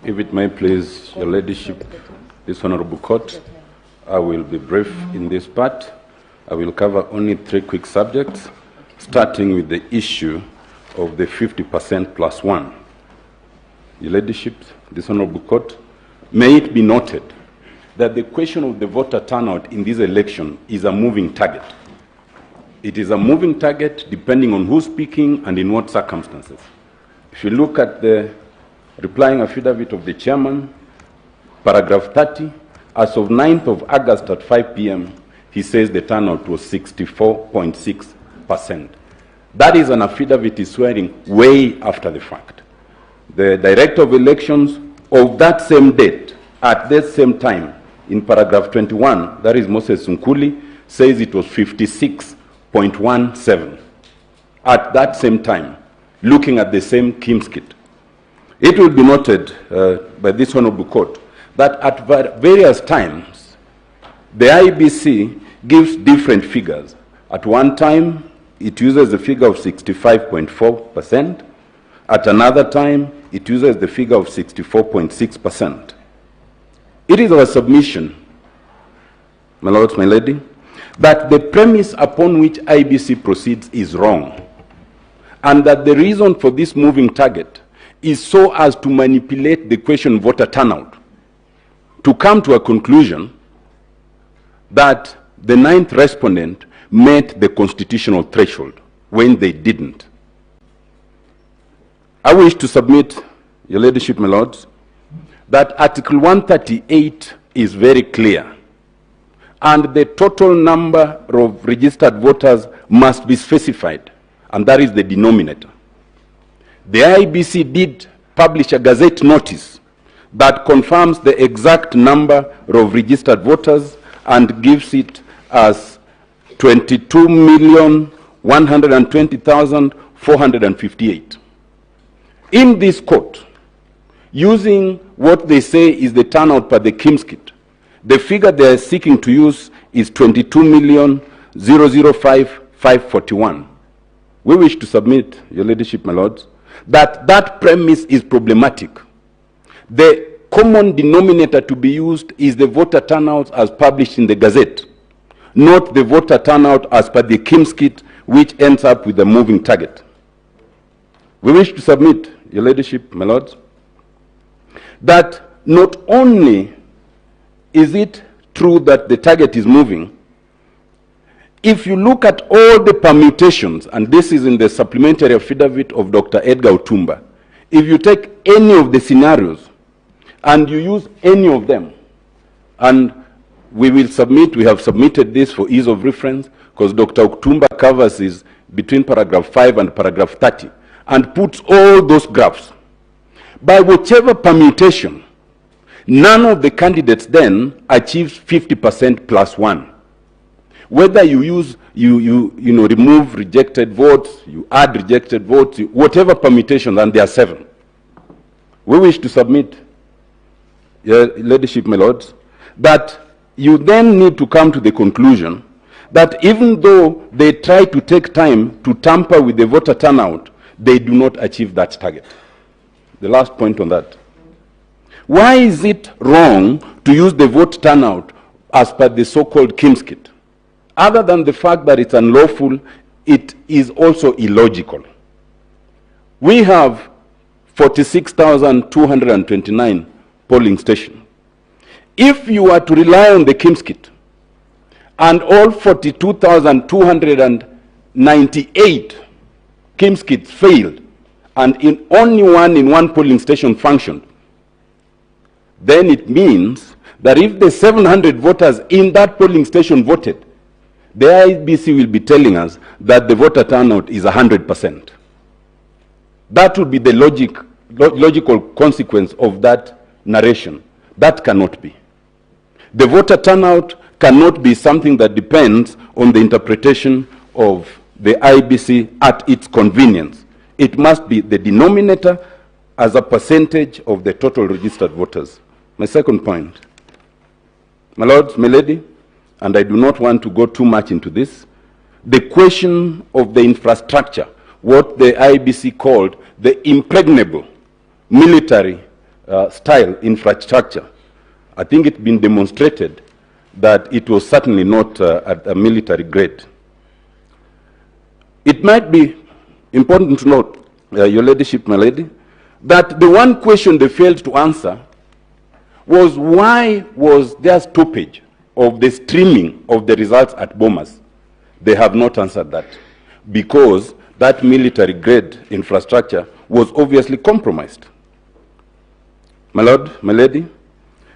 If it may please your ladyship, this honorable court, I will be brief in this part. I will cover only 3 quick subjects, starting with the issue of the 50% plus 1. Your ladyship, this honorable court, may it be noted that the question of the voter turnout in this election is a moving target. It is a moving target depending on who's speaking and in what circumstances. If you look at the replying affidavit of the chairman, paragraph 30, as of 9th of August at 5 p.m., he says the turnout was 64.6%. That is an affidavit he's swearing way after the fact. The director of elections of that same date, at that same time, in paragraph 21, that is Moses Nkuli, says it was 56.17 at that same time, looking at the same Kimskit. It will be noted by this honorable court that at various times, the IBC gives different figures. At one time, it uses the figure of 65.4%. At another time, it uses the figure of 64.6%. It is our submission, my lords, my lady, that the premise upon which IBC proceeds is wrong, and that the reason for this moving target is so as to manipulate the question voter turnout, to come to a conclusion that the 9th respondent met the constitutional threshold when they didn't. I wish to submit, your ladyship, my lords, that Article 138 is very clear, and the total number of registered voters must be specified, and that is the denominator. The IBC did publish a gazette notice that confirms the exact number of registered voters and gives it as 22,120,458. In this court, using what they say is the turnout per the Kimskit, the figure they are seeking to use is 22,005,541. We wish to submit, your ladyship, my lords, that premise is problematic. The common denominator to be used is the voter turnout as published in the Gazette, not the voter turnout as per the Kimskit, which ends up with a moving target. We wish to submit, your ladyship, my lords, that not only is it true that the target is moving, if you look at all the permutations, and this is in the supplementary affidavit of Dr. Edgar Otumba, if you take any of the scenarios and you use any of them, and we will submit, we have submitted this for ease of reference, because Dr. Otumba covers is between paragraph 5 and paragraph 30, and puts all those graphs. By whichever permutation, none of the candidates then achieves 50% plus 1. Whether you use, remove rejected votes, you add rejected votes, whatever permutation, and there are 7. We wish to submit, your ladyship, my lords, that you then need to come to the conclusion that even though they try to take time to tamper with the voter turnout, they do not achieve that target. The last point on that. Why is it wrong to use the vote turnout as per the so-called Kimskit? Other than the fact that it's unlawful, it is also illogical. We have 46,229 polling stations. If you are to rely on the Kimskit, and all 42,298 Kimskits failed, and only one in one polling station functioned, then it means that if the 700 voters in that polling station voted, the IBC will be telling us that the voter turnout is 100%. That would be the logical consequence of that narration. That cannot be. The voter turnout cannot be something that depends on the interpretation of the IBC at its convenience. It must be the denominator as a percentage of the total registered voters. My second point, my lords, my lady, and I do not want to go too much into this, the question of the infrastructure, what the IBC called the impregnable military style infrastructure, I think it's been demonstrated that it was certainly not at a military grade. It might be important to note, Your Ladyship, my lady, that the one question they failed to answer was why was there stoppage of the streaming of the results at Bomas? They have not answered that, because that military grade infrastructure was obviously compromised. My lord, my lady,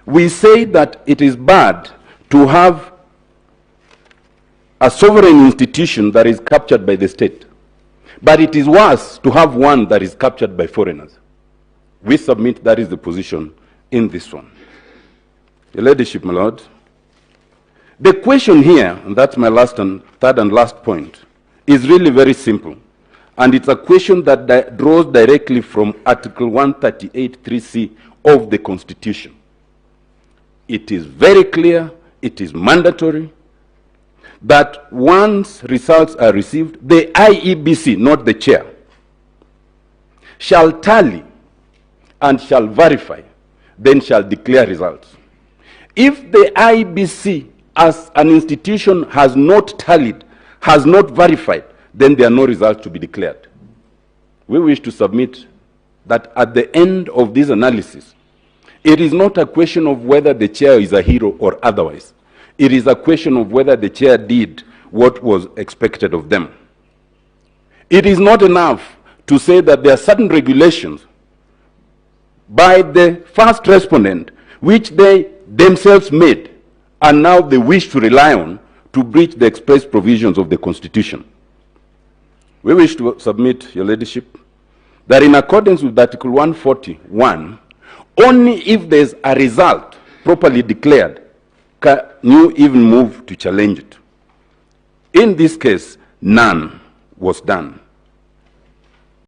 we say that it is bad to have a sovereign institution that is captured by the state, but it is worse to have one that is captured by foreigners. We submit that is the position in this one. Your Ladyship, my lord, the question here, and that's my third and last point, is really very simple. And it's a question that draws directly from Article 138(3)(c) of the Constitution. It is very clear, it is mandatory, that once results are received, the IEBC, not the chair, shall tally and shall verify, then shall declare results. If the IEBC as an institution has not tallied, has not verified, then there are no results to be declared. We wish to submit that at the end of this analysis, it is not a question of whether the chair is a hero or otherwise. It is a question of whether the chair did what was expected of them. It is not enough to say that there are certain regulations by the first respondent which they themselves made and now they wish to rely on to breach the express provisions of the Constitution. We wish to submit, Your Ladyship, that in accordance with Article 141, only if there's a result properly declared can you even move to challenge it. In this case, none was done.